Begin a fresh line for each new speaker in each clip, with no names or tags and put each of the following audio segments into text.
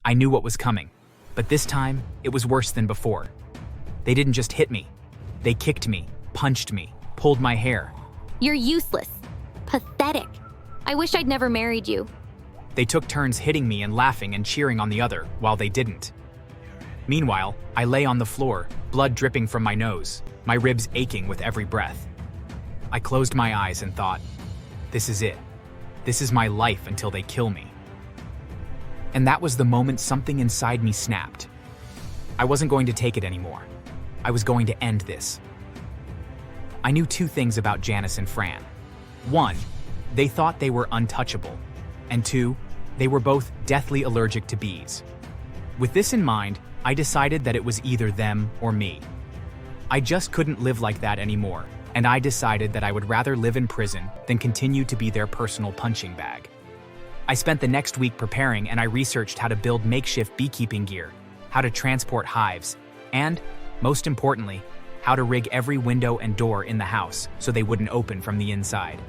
I knew what was coming, but this time, it was worse than before. They didn't just hit me. They kicked me, punched me, pulled my hair.
You're useless. Pathetic. I wish I'd never married you.
They took turns hitting me and laughing and cheering on the other while they didn't. Meanwhile, I lay on the floor, blood dripping from my nose, my ribs aching with every breath. I closed my eyes and thought, this is it. This is my life until they kill me. And that was the moment something inside me snapped. I wasn't going to take it anymore. I was going to end this. I knew two things about Janice and Fran. One, they thought they were untouchable. And two, they were both deathly allergic to bees. With this in mind, I decided that it was either them or me. I just couldn't live like that anymore, and I decided that I would rather live in prison than continue to be their personal punching bag. I spent the next week preparing, and I researched how to build makeshift beekeeping gear, how to transport hives, and, most importantly, how to rig every window and door in the house so they wouldn't open from the inside.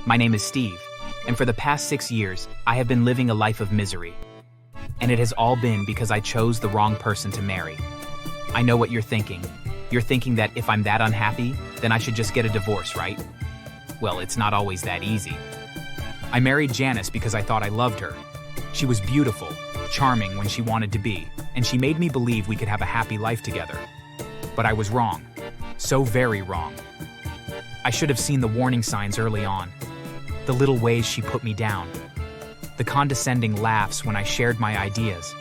My name is Steve, and for the past 6 years, I have been living a life of misery. And it has all been because I chose the wrong person to marry. I know what you're thinking. You're thinking that if I'm that unhappy, then I should just get a divorce, right? Well, it's not always that easy. I married Janice because I thought I loved her. She was beautiful, charming when she wanted to be, and she made me believe we could have a happy life together. But I was wrong. So very wrong. I should have seen the warning signs early on. The little ways she put me down. The condescending laughs when I shared my ideas.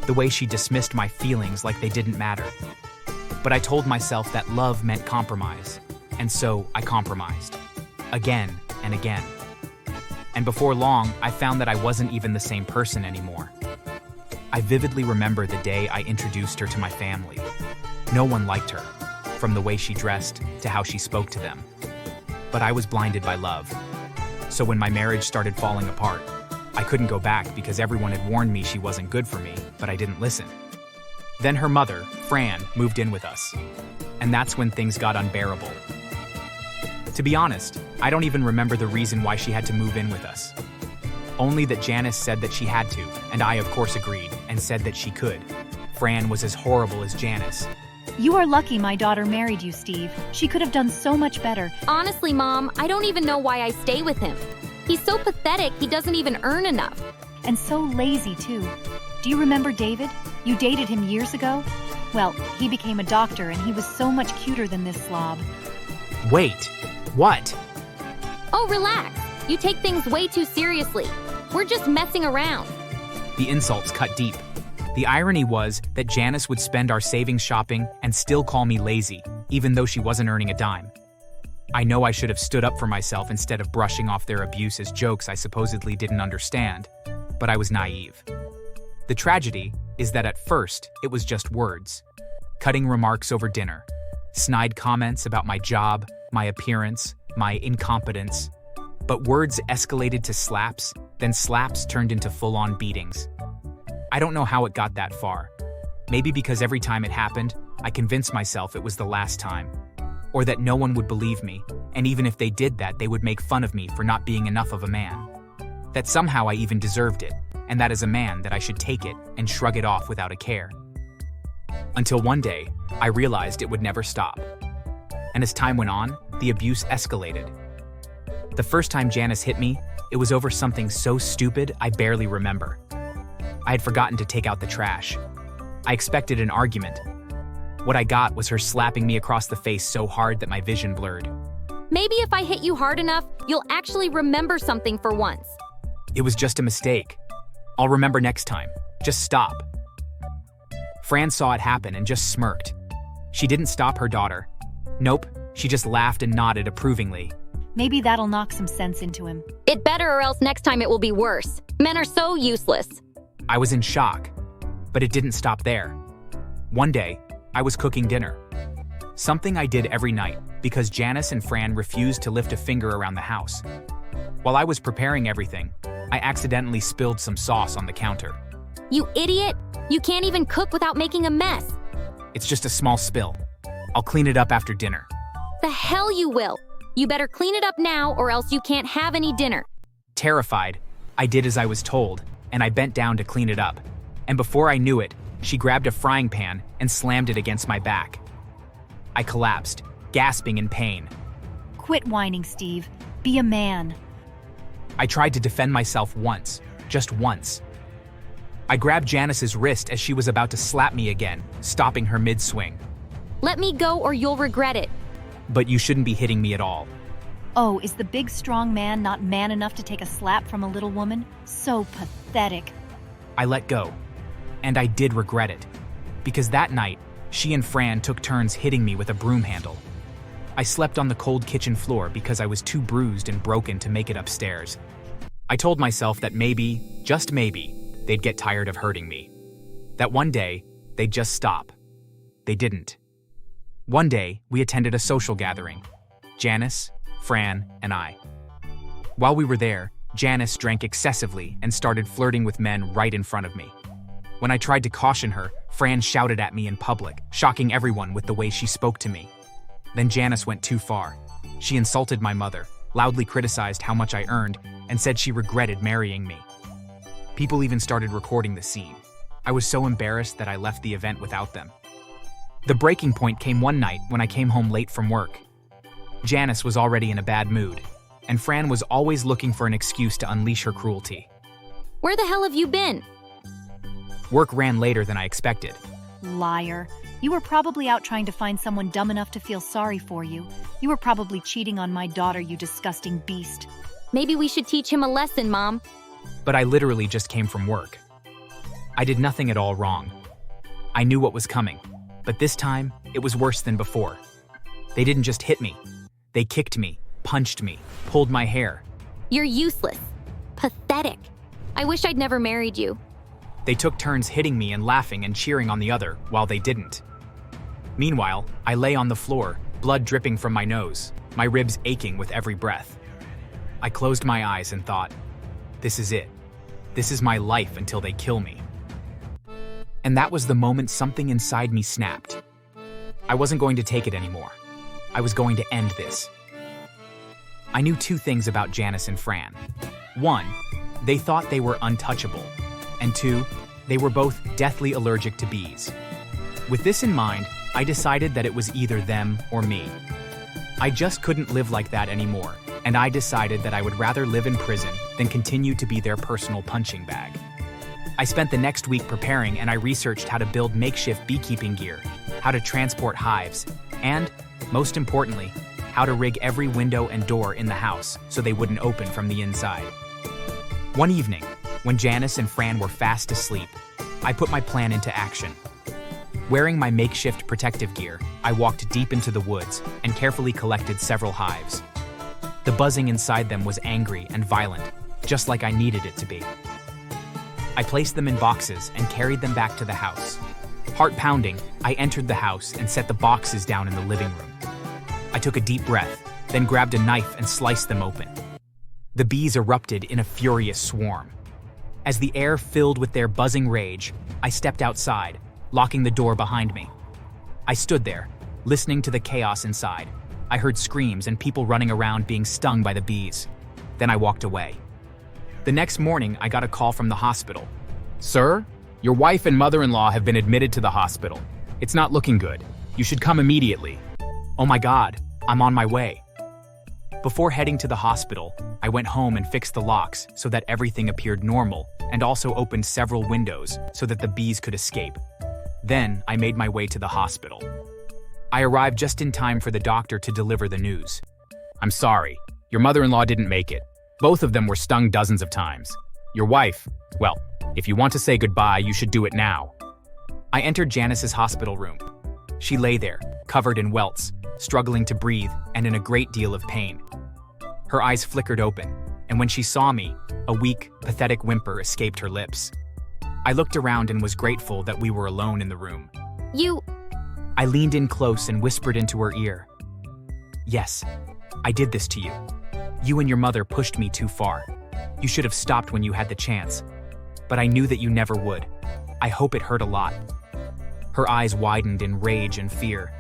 The way she dismissed my feelings like they didn't matter. But I told myself that love meant compromise, and so I compromised. Again and again. And before long, I found that I wasn't even the same person anymore. I vividly remember the day I introduced her to my family. No one liked her, from the way she dressed to how she spoke to them. But I was blinded by love. So when my marriage started falling apart, I couldn't go back because everyone had warned me she wasn't good for me, but I didn't listen. Then her mother, Fran, moved in with us. And that's when things got unbearable. To be honest, I don't even remember the reason why she had to move in with us. Only that Janice said that she had to, and I of course agreed, and said that she could. Fran was as horrible as Janice.
You are lucky my daughter married you, Steve. She could have done so much better.
Honestly, Mom, I don't even know why I stay with him. He's so pathetic, he doesn't even earn enough.
And so lazy, too. Do you remember David? You dated him years ago? Well, he became a doctor and he was so much cuter than this slob.
Wait, what?
Oh, relax. You take things way too seriously. We're just messing around.
The insults cut deep. The irony was that Janice would spend our savings shopping and still call me lazy, even though she wasn't earning a dime. I know I should have stood up for myself instead of brushing off their abuse as jokes I supposedly didn't understand, but I was naive. The tragedy is that at first, it was just words. Cutting remarks over dinner. Snide comments about my job, my appearance, my incompetence. But words escalated to slaps, then slaps turned into full-on beatings. I don't know how it got that far. Maybe because every time it happened, I convinced myself it was the last time. Or that no one would believe me, and even if they did that, they would make fun of me for not being enough of a man. That somehow I even deserved it, and that as a man that I should take it and shrug it off without a care. Until one day, I realized it would never stop. And as time went on, the abuse escalated. The first time Janice hit me, it was over something so stupid I barely remember. I had forgotten to take out the trash. I expected an argument. What I got was her slapping me across the face so hard that my vision blurred.
Maybe if I hit you hard enough, you'll actually remember something for once.
It was just a mistake. I'll remember next time. Just stop. Fran saw it happen and just smirked. She didn't stop her daughter. Nope, she just laughed and nodded approvingly.
Maybe that'll knock some sense into him.
It better, or else next time it will be worse. Men are so useless.
I was in shock, but it didn't stop there. One day, I was cooking dinner. Something I did every night because Janice and Fran refused to lift a finger around the house. While I was preparing everything, I accidentally spilled some sauce on the counter.
You idiot! You can't even cook without making a mess.
It's just a small spill. I'll clean it up after dinner.
The hell you will! You better clean it up now or else you can't have any dinner.
Terrified, I did as I was told, and I bent down to clean it up. And before I knew it, she grabbed a frying pan and slammed it against my back. I collapsed, gasping in pain.
Quit whining, Steve. Be a man.
I tried to defend myself once, just once. I grabbed Janice's wrist as she was about to slap me again, stopping her mid-swing.
Let me go or you'll regret it.
But you shouldn't be hitting me at all.
Oh, is the big strong man not man enough to take a slap from a little woman? So pathetic.
I let go, and I did regret it, because that night, she and Fran took turns hitting me with a broom handle. I slept on the cold kitchen floor because I was too bruised and broken to make it upstairs. I told myself that maybe, just maybe, they'd get tired of hurting me. That one day, they'd just stop. They didn't. One day, we attended a social gathering. Janice, Fran, and I. While we were there, Janice drank excessively and started flirting with men right in front of me. When I tried to caution her, Fran shouted at me in public, shocking everyone with the way she spoke to me. Then Janice went too far. She insulted my mother, loudly criticized how much I earned, and said she regretted marrying me. People even started recording the scene. I was so embarrassed that I left the event without them. The breaking point came one night when I came home late from work. Janice was already in a bad mood, and Fran was always looking for an excuse to unleash her cruelty.
Where the hell have you been?
Work ran later than I expected.
Liar. You were probably out trying to find someone dumb enough to feel sorry for you. You were probably cheating on my daughter, you disgusting beast.
Maybe we should teach him a lesson, Mom.
But I literally just came from work. I did nothing at all wrong. I knew what was coming, but this time, it was worse than before. They didn't just hit me. They kicked me, punched me, pulled my hair.
You're useless. Pathetic. I wish I'd never married you.
They took turns hitting me and laughing and cheering on the other while they didn't. Meanwhile, I lay on the floor, blood dripping from my nose, my ribs aching with every breath. I closed my eyes and thought, this is it. This is my life until they kill me. And that was the moment something inside me snapped. I wasn't going to take it anymore. I was going to end this. I knew two things about Janice and Fran. One, they thought they were untouchable. And two, they were both deathly allergic to bees. With this in mind, I decided that it was either them or me. I just couldn't live like that anymore, and I decided that I would rather live in prison than continue to be their personal punching bag. I spent the next week preparing, and I researched how to build makeshift beekeeping gear, how to transport hives, and, most importantly, how to rig every window and door in the house so they wouldn't open from the inside. One evening, when Janice and Fran were fast asleep, I put my plan into action. Wearing my makeshift protective gear, I walked deep into the woods and carefully collected several hives. The buzzing inside them was angry and violent, just like I needed it to be. I placed them in boxes and carried them back to the house. Heart pounding, I entered the house and set the boxes down in the living room. I took a deep breath, then grabbed a knife and sliced them open. The bees erupted in a furious swarm. As the air filled with their buzzing rage, I stepped outside, locking the door behind me. I stood there, listening to the chaos inside. I heard screams and people running around being stung by the bees. Then I walked away. The next morning, I got a call from the hospital. "Sir, your wife and mother-in-law have been admitted to the hospital. It's not looking good. You should come immediately." Oh my God, I'm on my way. Before heading to the hospital, I went home and fixed the locks so that everything appeared normal, and also opened several windows so that the bees could escape. Then I made my way to the hospital. I arrived just in time for the doctor to deliver the news. "I'm sorry, your mother-in-law didn't make it. Both of them were stung dozens of times. Your wife, well, if you want to say goodbye, you should do it now." I entered Janice's hospital room. She lay there, covered in welts, struggling to breathe and in a great deal of pain. Her eyes flickered open, and when she saw me, a weak, pathetic whimper escaped her lips. I looked around and was grateful that we were alone in the room. I leaned in close and whispered into her ear. "Yes, I did this to you. You and your mother pushed me too far. You should have stopped when you had the chance. But I knew that you never would. I hope it hurt a lot." Her eyes widened in rage and fear.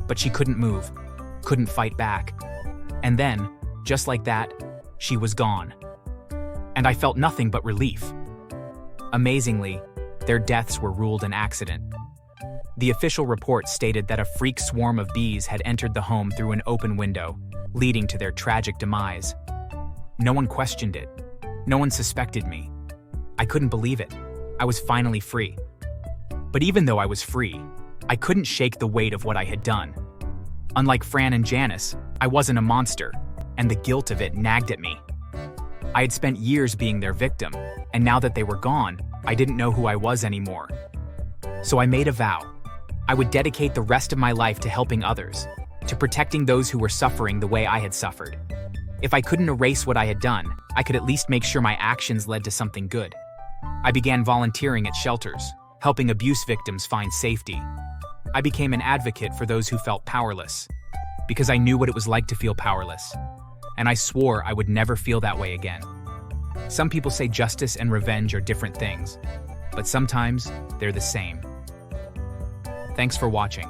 But she couldn't move, couldn't fight back. And then, just like that, she was gone. And I felt nothing but relief. Amazingly, their deaths were ruled an accident. The official report stated that a freak swarm of bees had entered the home through an open window, leading to their tragic demise. No one questioned it. No one suspected me. I couldn't believe it. I was finally free. But even though I was free, I couldn't shake the weight of what I had done. Unlike Fran and Janice, I wasn't a monster, and the guilt of it nagged at me. I had spent years being their victim, and now that they were gone, I didn't know who I was anymore. So I made a vow. I would dedicate the rest of my life to helping others, to protecting those who were suffering the way I had suffered. If I couldn't erase what I had done, I could at least make sure my actions led to something good. I began volunteering at shelters, helping abuse victims find safety. I became an advocate for those who felt powerless, because I knew what it was like to feel powerless, and I swore I would never feel that way again. Some people say justice and revenge are different things, but sometimes they're the same. Thanks for watching.